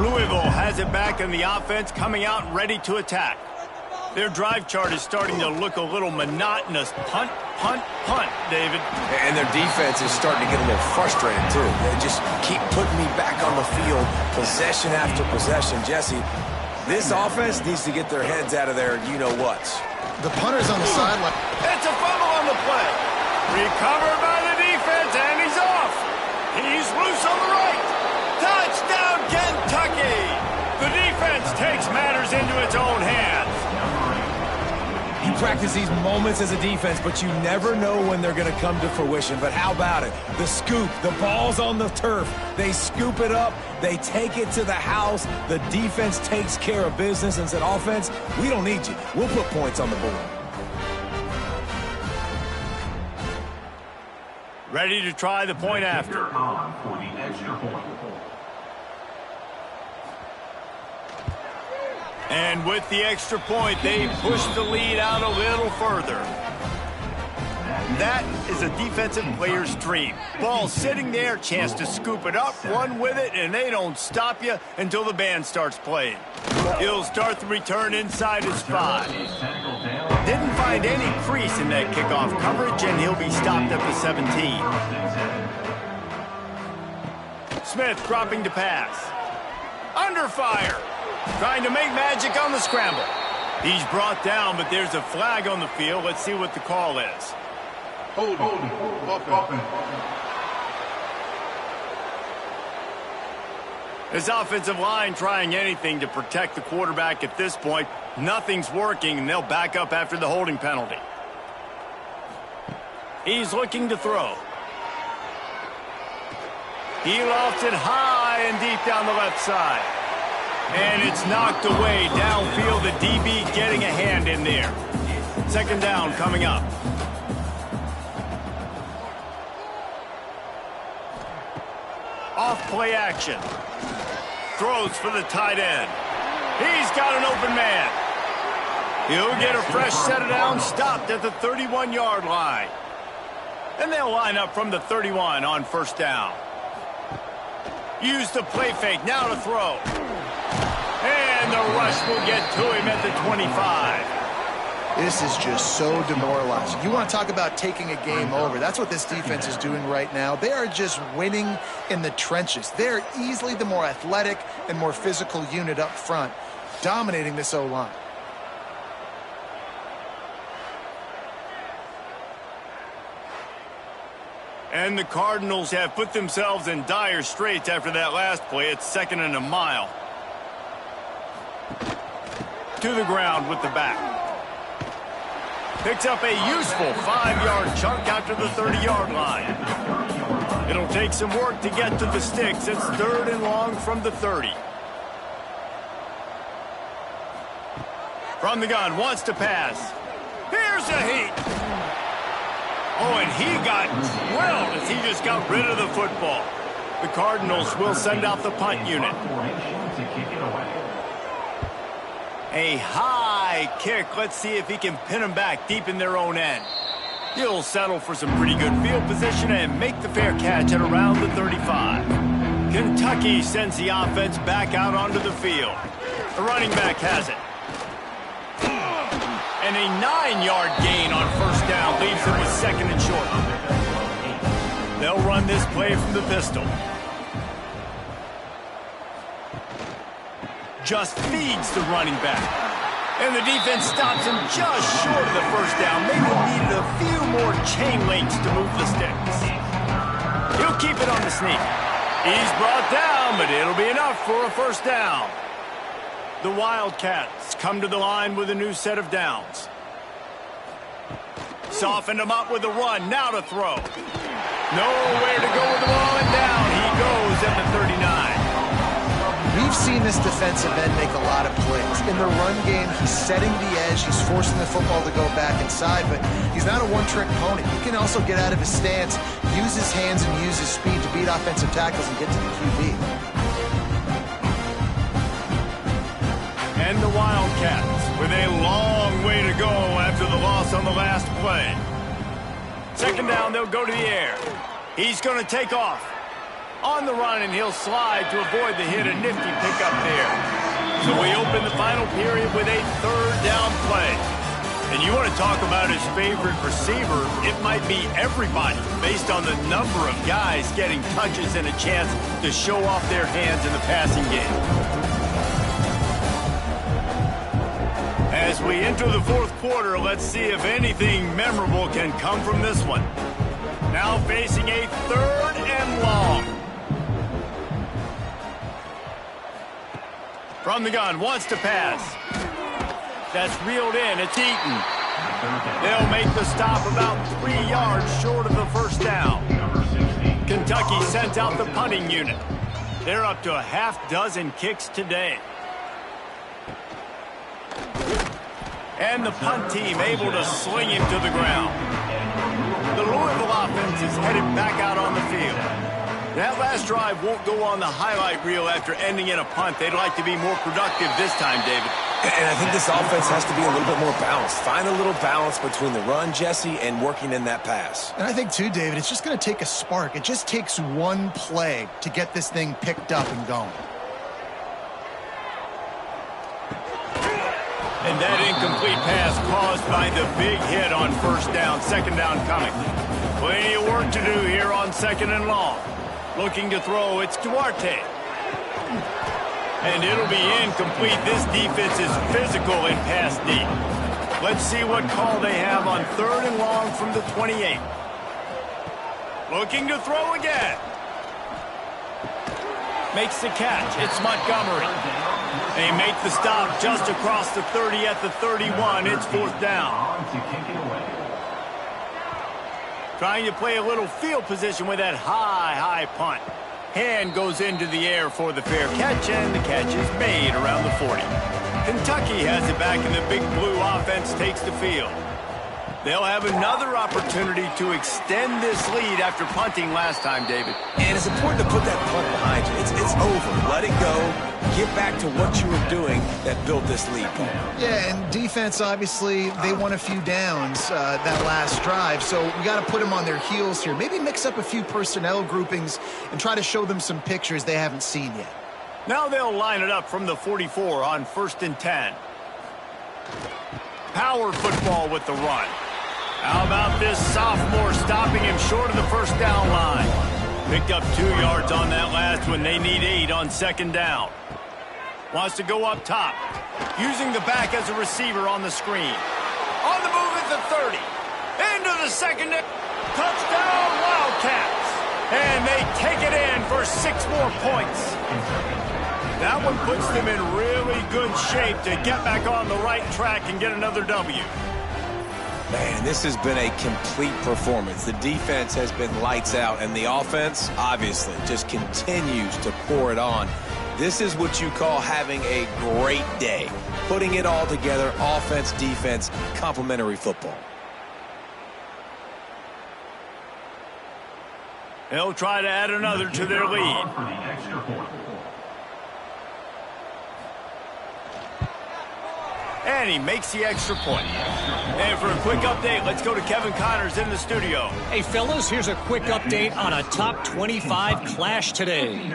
[SPEAKER 1] Louisville has it back, and the offense coming out ready to attack. Their drive chart is starting to look a little monotonous. Punt, punt, punt, David.
[SPEAKER 3] And their defense is starting to get a little frustrated, too. They just keep putting me back on the field, possession after possession. Jesse, this offense needs to get their heads out of there, you-know-whats.
[SPEAKER 2] The punter's on the sideline.
[SPEAKER 1] It's a fumble on the play. Recovered by the defense, and he's off. He's loose on the right. Touchdown, Kentucky. The defense takes matters into its own hands.
[SPEAKER 3] You practice these moments as a defense, but you never know when they're going to come to fruition. But how about it? The scoop, the ball's on the turf. They scoop it up. They take it to the house. The defense takes care of business and said, offense, we don't need you. We'll put points on the board.
[SPEAKER 1] Ready to try the point after. And with the extra point, they push the lead out a little further. That is a defensive player's dream. Ball sitting there, chance to scoop it up, run with it, and they don't stop you until the band starts playing. He'll start the return inside his 5. Didn't find any crease in that kickoff coverage, and he'll be stopped at the 17. Smith dropping to pass. Under fire. Trying to make magic on the scramble. He's brought down, but there's a flag on the field. Let's see what the call is. His offensive line trying anything to protect the quarterback at this point. Nothing's working, and they'll back up after the holding penalty. He's looking to throw. He lofts it high and deep down the left side. And it's knocked away downfield. The DB getting a hand in there. Second down coming up. Off play action. Throws for the tight end. He's got an open man. He'll get a fresh set of downs, stopped at the 31-yard line. And they'll line up from the 31 on first down. Use the play fake, now to throw. And the rush will get to him at the 25.
[SPEAKER 2] This is just so demoralizing. You want to talk about taking a game over. That's what this defense is doing right now. They are just winning in the trenches. They're easily the more athletic and more physical unit up front, dominating this O-line.
[SPEAKER 1] And the Cardinals have put themselves in dire straits after that last play. It's 2nd and a mile. To the ground with the back. Picks up a useful 5-yard chunk after the 30-yard line. It'll take some work to get to the sticks. It's 3rd and long from the 30. From the gun, wants to pass. Here's a heat. Oh, and he got drilled as he just got rid of the football. The Cardinals will send out the punt unit. A high kick. Let's see if he can pin them back deep in their own end. He'll settle for some pretty good field position and make the fair catch at around the 35. Kentucky sends the offense back out onto the field. The running back has it. And a 9-yard gain on first down leaves him with 2nd and short. They'll run this play from the pistol. Just feeds the running back. And the defense stops him just short of the first down. Maybe needed a few more chain links to move the sticks. He'll keep it on the sneak. He's brought down, but it'll be enough for a first down. The Wildcats come to the line with a new set of downs. Softened him up with a run, now to throw. Nowhere to go with the ball, and down he goes at the 39.
[SPEAKER 2] We've seen this defensive end make a lot of plays. In the run game, he's setting the edge, he's forcing the football to go back inside, but he's not a one-trick pony. He can also get out of his stance, use his hands, and use his speed to beat offensive tackles and get to the QB.
[SPEAKER 1] And the Wildcats with a long way to go after the loss on the last play. 2nd down, they'll go to the air. He's going to take off. On the run, and he'll slide to avoid the hit. A nifty pickup there. So we open the final period with a 3rd down play. And you want to talk about his favorite receiver, it might be everybody based on the number of guys getting touches and a chance to show off their hands in the passing game. As we enter the 4th quarter, let's see if anything memorable can come from this one. Now facing a 3rd and long. From the gun, wants to pass. That's reeled in, it's Eaton. They'll make the stop about 3 yards short of the first down. Kentucky sends out the punting unit. They're up to a half-dozen kicks today. And the punt team able to sling him to the ground. The Louisville offense is headed back out on the field. That last drive won't go on the highlight reel after ending in a punt. They'd like to be more productive this time, David.
[SPEAKER 3] And I think this offense has to be a little bit more balanced. Find a little balance between the run, Jesse, and working in that pass.
[SPEAKER 2] And I think, too, David, it's just going to take a spark. It just takes one play to get this thing picked up and going.
[SPEAKER 1] And that incomplete pass caused by the big hit on first down. Second down coming. Plenty of work to do here on second and long. Looking to throw, it's Duarte. And it'll be incomplete. This defense is physical in pass deep. Let's see what call they have on third and long from the 28. Looking to throw again. Makes the catch. It's Montgomery. They make the stop just across the 30 at the 31. It's fourth down. Trying to play a little field position with that high punt. Hand goes into the air for the fair catch, and the catch is made around the 40. Kentucky has it back, and the Big Blue offense takes the field. They'll have another opportunity to extend this lead after punting last time, David.
[SPEAKER 3] And it's important to put that punt behind you. It's over. Let it go. Get back to what you were doing that built this lead.
[SPEAKER 2] Yeah, and defense, obviously, they won a few downs that last drive, so we got to put them on their heels here. Maybe mix up a few personnel groupings and try to show them some pictures they haven't seen yet.
[SPEAKER 1] Now they'll line it up from the 44 on 1st and 10. Power football with the run. How about this sophomore stopping him short of the first down line? Picked up 2 yards on that last one. They need 8 on second down. Wants to go up top. Using the back as a receiver on the screen. On the move at the 30. Into the second. Touchdown Wildcats. And they take it in for 6 more points. That one puts them in really good shape to get back on the right track and get another W.
[SPEAKER 3] Man, this has been a complete performance. The defense has been lights out, and the offense, obviously, just continues to pour it on. This is what you call having a great day. Putting it all together, offense, defense, complementary football.
[SPEAKER 1] They'll try to add another to their lead. And he makes the extra point. And for a quick update, let's go to Kevin Connors in the studio.
[SPEAKER 4] Hey, fellas, here's a quick update on a top 25 clash today.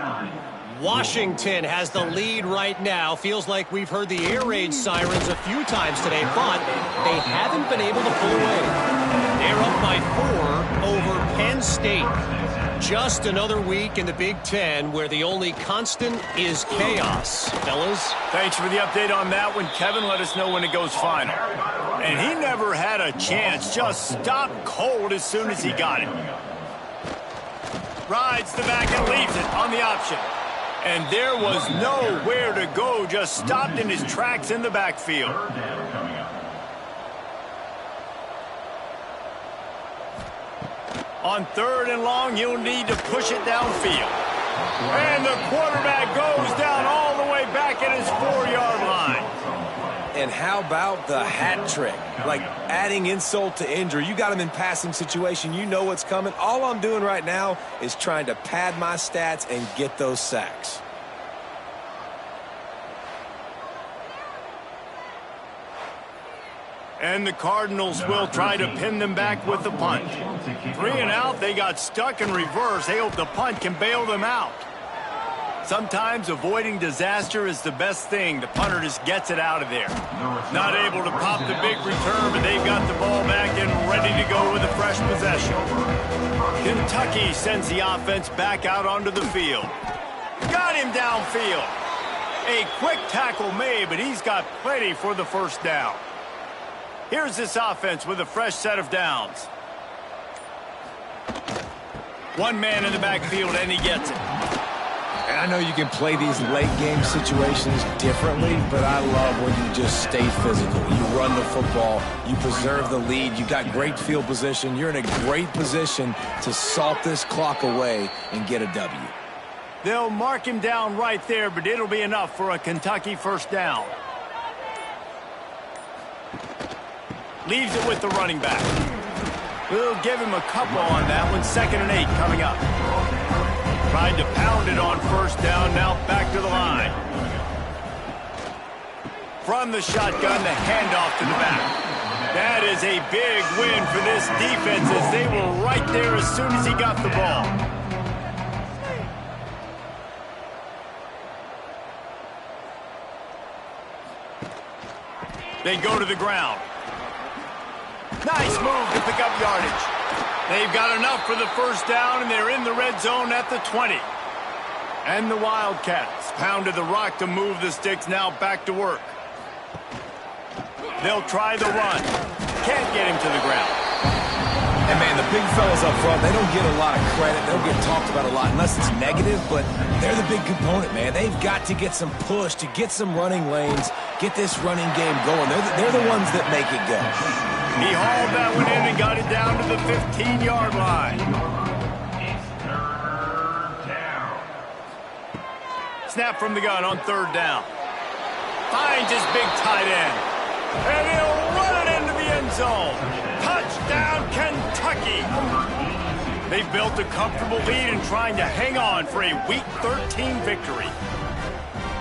[SPEAKER 4] Washington has the lead right now. Feels like we've heard the air raid sirens a few times today, but they haven't been able to pull away. They're up by 4 over Penn State. Just another week in the Big Ten where the only constant is chaos. Fellas?
[SPEAKER 1] Thanks for the update on that one. Kevin, let us know when it goes final. And he never had a chance. Just stopped cold as soon as he got it. Rides the back and leaves it on the option. And there was nowhere to go. Just stopped in his tracks in the backfield. On third and long, you'll need to push it downfield. And the quarterback goes down all the way back at his 4-yard line.
[SPEAKER 3] And how about the hat trick? Like adding insult to injury. You got him in passing situation. You know what's coming. All I'm doing right now is trying to pad my stats and get those sacks.
[SPEAKER 1] And the Cardinals will try to pin them back with the punt. 3 and out, they got stuck in reverse. They hope the punt can bail them out. Sometimes avoiding disaster is the best thing. The punter just gets it out of there. Not able to pop the big return, but they've got the ball back and ready to go with a fresh possession. Kentucky sends the offense back out onto the field. Got him downfield. A quick tackle made, but he's got plenty for the first down. Here's this offense with a fresh set of downs. One man in the backfield, and he gets it.
[SPEAKER 3] And I know you can play these late-game situations differently, but I love when you just stay physical. You run the football. You preserve the lead. You got great field position. You're in a great position to salt this clock away and get a W.
[SPEAKER 1] They'll mark him down right there, but it'll be enough for a Kentucky first down. Leaves it with the running back. We'll give him a couple on that one. 2nd and 8 coming up. Tried to pound it on first down. Now back to the line. From the shotgun, the handoff to the back. That is a big win for this defense as they were right there as soon as he got the ball. They go to the ground. Nice move to pick up yardage. They've got enough for the first down, and they're in the red zone at the 20. And the Wildcats pounded the rock to move the sticks, now back to work. They'll try the run. Can't get him to the ground.
[SPEAKER 3] And, man, the big fellas up front, they don't get a lot of credit. They don't get talked about a lot unless it's negative, but they're the big component, man. They've got to get some push, to get some running lanes, get this running game going. They're the ones that make it go.
[SPEAKER 1] He hauled that one in and got it down to the 15-yard line. Snap from the gun on third down. Finds his big tight end. And he'll run it into the end zone. Touchdown, Kentucky. They've built a comfortable lead and trying to hang on for a Week 13 victory.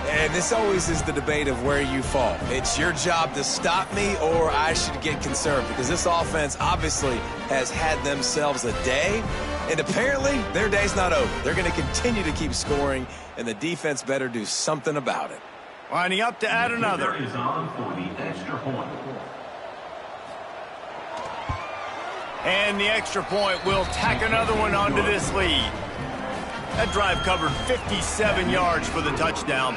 [SPEAKER 3] And this always is the debate of where you fall. It's your job to stop me, or I should get concerned, because this offense obviously has had themselves a day, and apparently their day's not over. They're going to continue to keep scoring, and the defense better do something about it.
[SPEAKER 1] Lining up to add another.
[SPEAKER 5] Is on for the extra point.
[SPEAKER 1] And the extra point will tack another one onto this lead. That drive covered 57 yards for the touchdown.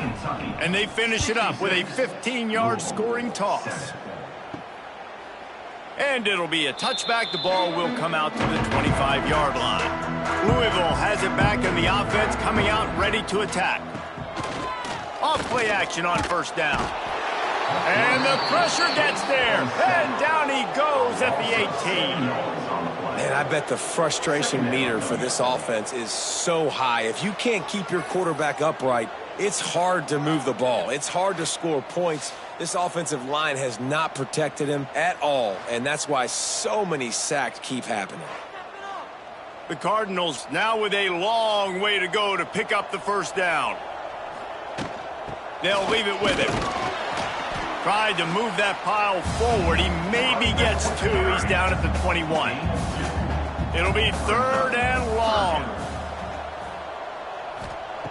[SPEAKER 1] And they finish it up with a 15-yard scoring toss. And it'll be a touchback. The ball will come out to the 25-yard line. Louisville has it back, and the offense coming out ready to attack. Off-play action on first down. And the pressure gets there. And down he goes at the 18.
[SPEAKER 3] Man, I bet the frustration meter for this offense is so high. If you can't keep your quarterback upright, it's hard to move the ball. It's hard to score points. This offensive line has not protected him at all, and that's why so many sacks keep happening.
[SPEAKER 1] The Cardinals now with a long way to go to pick up the first down. They'll leave it with him. Tried to move that pile forward. He maybe gets two. He's down at the 21. It'll be third and long.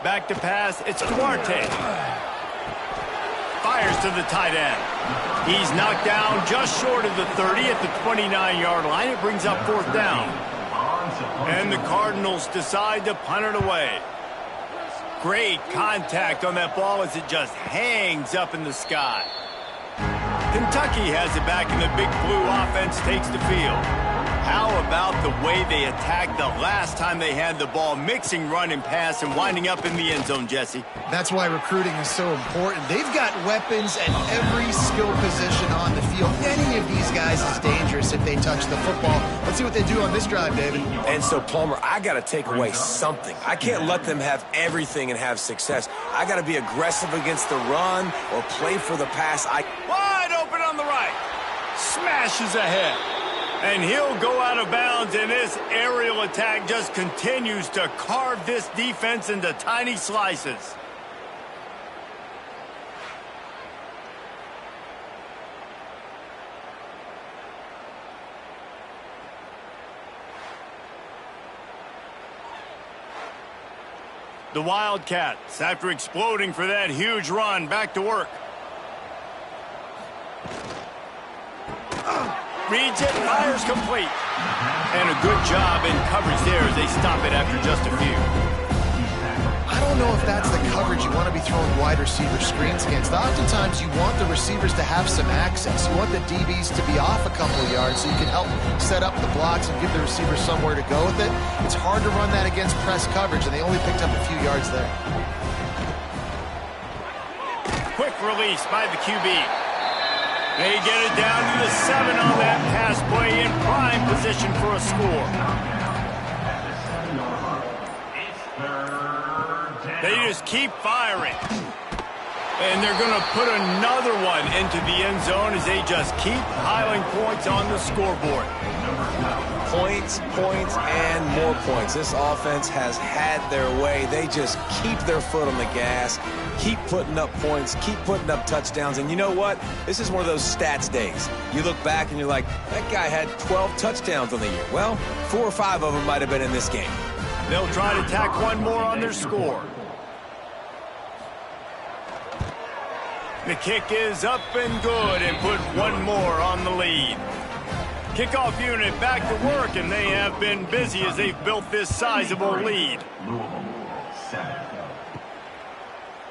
[SPEAKER 1] Back to pass. It's Duarte. Fires to the tight end. He's knocked down just short of the 30 at the 29-yard line. It brings up fourth down. And the Cardinals decide to punt it away. Great contact on that ball as it just hangs up in the sky. Kentucky has it back, and the Big Blue offense takes the field. How about the way they attacked the last time they had the ball, mixing run and pass and winding up in the end zone, Jesse?
[SPEAKER 2] That's why recruiting is so important. They've got weapons at every skill position on the field. Any of these guys is dangerous if they touch the football. Let's see what they do on this drive, David.
[SPEAKER 3] And so, Palmer, I got to take away something. I can't let them have everything and have success. I got to be aggressive against the run or play for the pass.
[SPEAKER 1] Wide open on the right. Smashes ahead. And he'll go out of bounds, and this aerial attack just continues to carve this defense into tiny slices. The Wildcats, after exploding for that huge run, back to work. Reads it, fires complete. And a good job in coverage there as they stop it after just a few.
[SPEAKER 2] I don't know if that's the coverage you want to be throwing wide receiver screens against. Oftentimes, you want the receivers to have some access. You want the DBs to be off a couple of yards so you can help set up the blocks and give the receivers somewhere to go with it. It's hard to run that against press coverage, and they only picked up a few yards there.
[SPEAKER 1] Quick release by the QB. They get it down to the 7 on that pass play, in prime position for a score. They just keep firing. And they're going to put another one into the end zone as they just keep piling points on the scoreboard.
[SPEAKER 3] Point points, and more points. This offense has had their way. They just keep their foot on the gas, keep putting up points, keep putting up touchdowns. And you know what? This is one of those stats days. You look back and you're like, that guy had 12 touchdowns on the year. Well, 4 or 5 of them might have been in this game.
[SPEAKER 1] They'll try to tack one more on their score. The kick is up and good and put one more on the lead. Kickoff unit back to work, and they have been busy as they've built this sizable lead.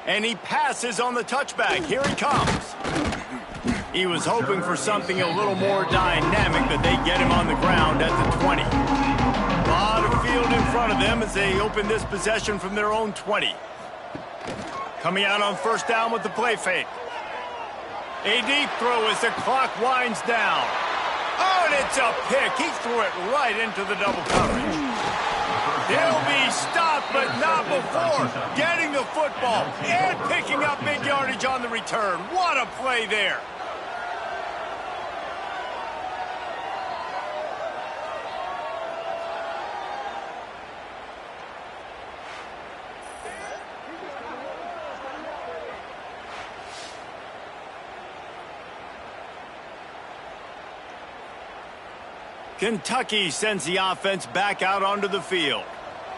[SPEAKER 1] And he passes on the touchback. Here he comes. He was hoping for something a little more dynamic, but they get him on the ground at the 20. A lot of field in front of them as they open this possession from their own 20. Coming out on first down with the play fake. A deep throw as the clock winds down. Oh, and it's a pick. He threw it right into the double coverage. He'll be stopped, but not before getting the football and picking up big yardage on the return. What a play there. Kentucky sends the offense back out onto the field.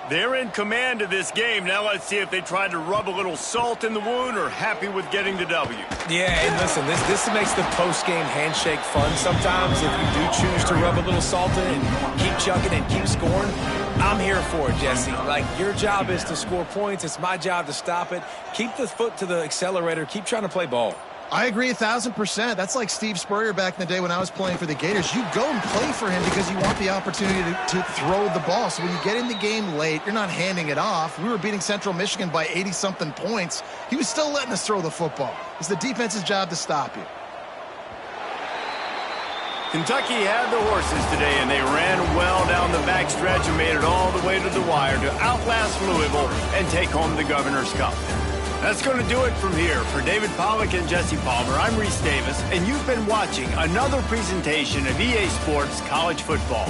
[SPEAKER 1] They're in command of this game. Now let's see if they try to rub a little salt in the wound or happy with getting the W.
[SPEAKER 3] Yeah, and listen, this makes the post-game handshake fun sometimes. If you do choose to rub a little salt in and keep chugging and keep scoring, I'm here for it, Jesse. Like, your job is to score points. It's my job to stop it. Keep the foot to the accelerator. Keep trying to play ball.
[SPEAKER 2] I agree 1,000%. That's like Steve Spurrier back in the day when I was playing for the Gators. You go and play for him because you want the opportunity to throw the ball. So when you get in the game late, you're not handing it off. We were beating Central Michigan by 80-something points. He was still letting us throw the football. It's the defense's job to stop you.
[SPEAKER 1] Kentucky had the horses today, and they ran well down the backstretch and made it all the way to the wire to outlast Louisville and take home the Governor's Cup. That's going to do it from here. For David Pollack and Jesse Palmer, I'm Reese Davis, and you've been watching another presentation of EA Sports College Football.